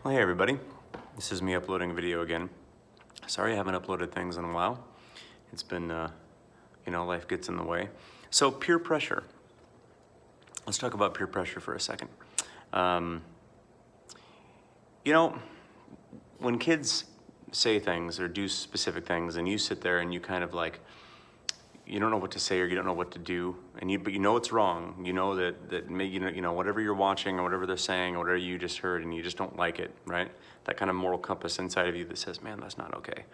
Well, hey everybody, this is me uploading a video again. Sorry I haven't uploaded things in a while. It's been, life gets in the way. So peer pressure. Let's talk about peer pressure for a second. When kids say things or do specific things and you sit there and you kind of like, you don't know what to say or you don't know what to do, but you know it's wrong. You know that maybe, whatever you're watching or whatever they're saying or whatever you just heard and you just don't like it, right? That kind of moral compass inside of you that says, man, that's not okay.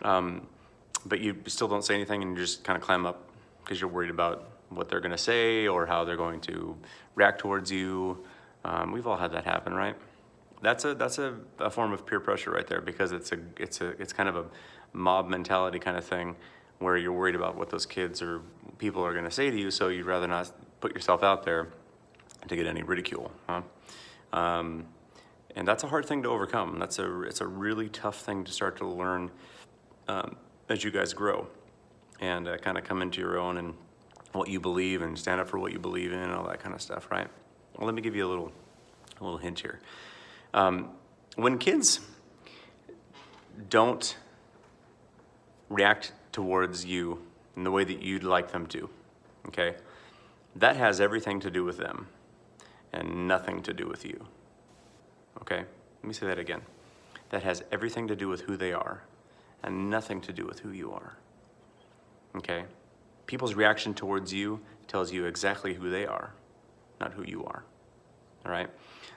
But you still don't say anything and you just kind of clam up because you're worried about what they're gonna say or how they're going to react towards you. We've all had that happen, right? That's a form of peer pressure right there, because it's kind of a mob mentality kind of thing, where you're worried about what those kids or people are going to say to you, so you'd rather not put yourself out there to get any ridicule, huh? And that's a hard thing to overcome. It's a really tough thing to start to learn as you guys grow and kind of come into your own and what you believe and stand up for what you believe in and all that kind of stuff, right? Well, let me give you a little hint here. When kids don't react towards you in the way that you'd like them to, okay? That has everything to do with them and nothing to do with you, okay? Let me say that again. That has everything to do with who they are and nothing to do with who you are, okay? People's reaction towards you tells you exactly who they are, not who you are, all right?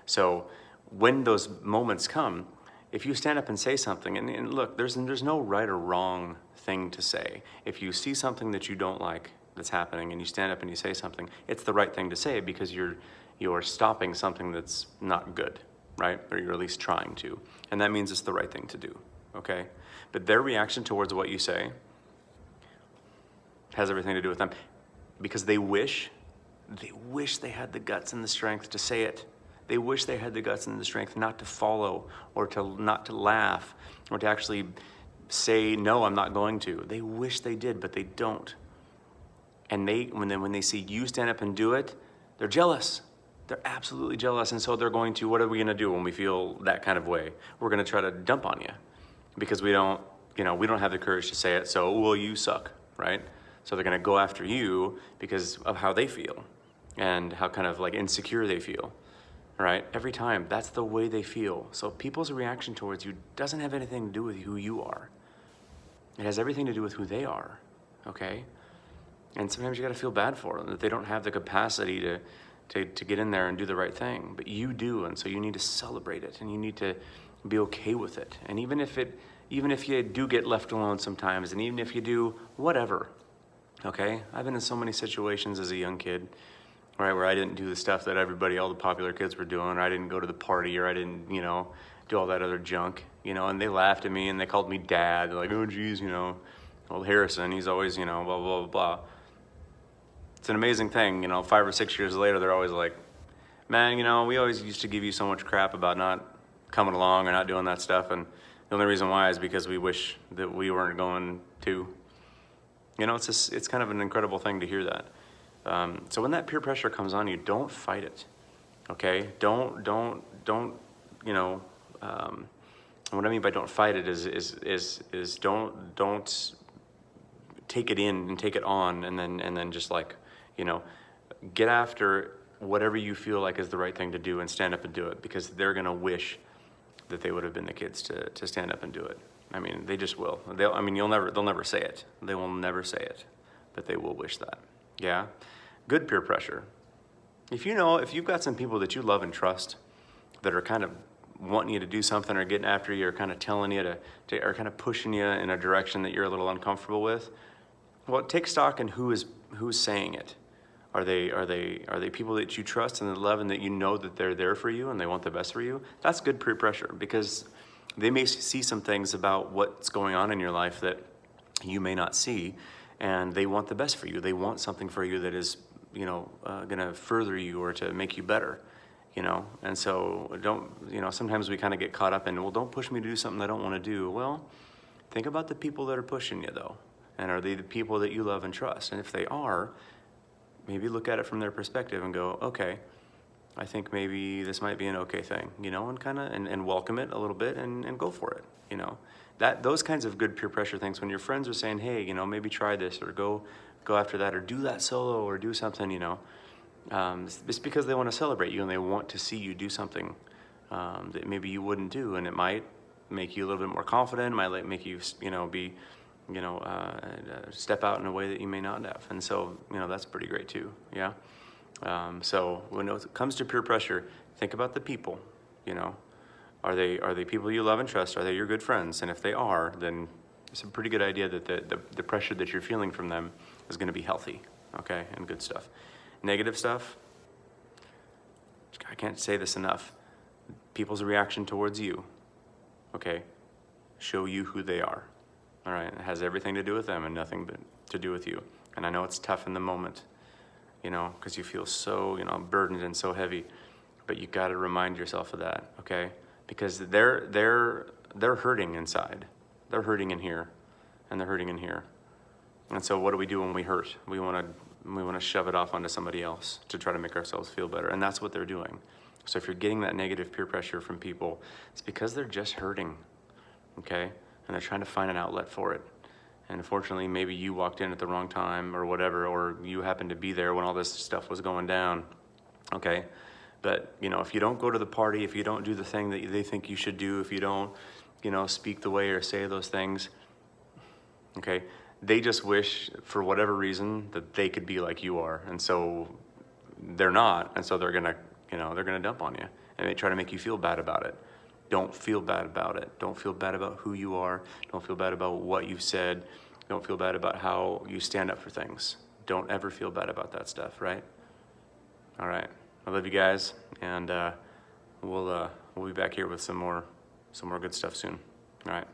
So when those moments come, if you stand up and say something, and look, there's no right or wrong thing to say. If you see something that you don't like that's happening and you stand up and you say something, it's the right thing to say because you're stopping something that's not good, right? Or you're at least trying to. And that means it's the right thing to do, okay? But their reaction towards what you say has everything to do with them, because they wish they had the guts and the strength to say it. They wish they had the guts and the strength not to follow or not to laugh or to actually say, no, I'm not going to. They wish they did, but they don't. And when they see you stand up and do it, they're jealous. They're absolutely jealous. And so they're going to, what are we going to do when we feel that kind of way? We're going to try to dump on you because we don't have the courage to say it. So, well, you suck, right? So they're going to go after you because of how they feel and how kind of like insecure they feel. Right? Every time, that's the way they feel. So people's reaction towards you doesn't have anything to do with who you are. It has everything to do with who they are, okay? And sometimes you gotta feel bad for them, that they don't have the capacity to get in there and do the right thing, but you do, and so you need to celebrate it, and you need to be okay with it. And even if you do get left alone sometimes, and even if you do whatever, okay? I've been in so many situations as a young kid, right, where I didn't do the stuff that all the popular kids were doing, or I didn't go to the party, or I didn't, do all that other junk, and they laughed at me and they called me dad. They're like, oh geez, old Harrison, he's always, blah, blah, blah, blah. It's an amazing thing, 5 or 6 years later, they're always like, man, we always used to give you so much crap about not coming along or not doing that stuff, and the only reason why is because we wish that we weren't going to. It's kind of an incredible thing to hear that. So when that peer pressure comes on you, don't fight it, okay? Don't, what I mean by don't fight it is don't take it in and take it on and then just like, get after whatever you feel like is the right thing to do and stand up and do it, because they're gonna wish that they would have been the kids to stand up and do it. I mean, they just will. They'll never say it. They will never say it, but they will wish that. Yeah, good peer pressure. If you've got some people that you love and trust that are kind of wanting you to do something or getting after you or kind of telling you or kind of pushing you in a direction that you're a little uncomfortable with, well, take stock in who's saying it. Are they people that you trust and that love and that that they're there for you and they want the best for you? That's good peer pressure, because they may see some things about what's going on in your life that you may not see, and they want the best for you. They want something for you that is, going to further you or to make you better, And so sometimes we kind of get caught up in, well, don't push me to do something I don't want to do. Well, think about the people that are pushing you, though. And are they the people that you love and trust? And if they are, maybe look at it from their perspective and go, okay, I think maybe this might be an okay thing, you know, and kind of, and welcome it a little bit and go for it, you know. Those kinds of good peer pressure things, when your friends are saying, hey, you know, maybe try this, or go after that, or do that solo, or do something, you know. It's because they want to celebrate you and they want to see you do something that maybe you wouldn't do, and it might make you a little bit more confident, might make you, you know, be, you know, step out in a way that you may not have, and so, you know, that's pretty great too, yeah. So when it comes to peer pressure, think about the people, you know. Are they people you love and trust? Are they your good friends? And if they are, then it's a pretty good idea that the pressure that you're feeling from them is going to be healthy, okay, and good stuff. Negative stuff, I can't say this enough. People's reaction towards you, okay, show you who they are, all right? It has everything to do with them and nothing but to do with you. And I know it's tough in the moment, you know, because you feel so, you know, burdened and so heavy, but you got to remind yourself of that, okay? Because they're hurting inside. They're hurting in here, and they're hurting in here. And so what do we do when we hurt? We want to shove it off onto somebody else to try to make ourselves feel better, and that's what they're doing. So if you're getting that negative peer pressure from people, it's because they're just hurting, okay? And they're trying to find an outlet for it. And unfortunately, maybe you walked in at the wrong time or whatever, or you happened to be there when all this stuff was going down, okay? But, you know, if you don't go to the party, if you don't do the thing that they think you should do, if you don't, you know, speak the way or say those things, okay, they just wish, for whatever reason, that they could be like you are. And so they're not, and so they're gonna, you know, they're gonna dump on you. And they try to make you feel bad about it. Don't feel bad about it. Don't feel bad about who you are. Don't feel bad about what you've said. Don't feel bad about how you stand up for things. Don't ever feel bad about that stuff, right? All right. I love you guys, and we'll be back here with some more good stuff soon. All right.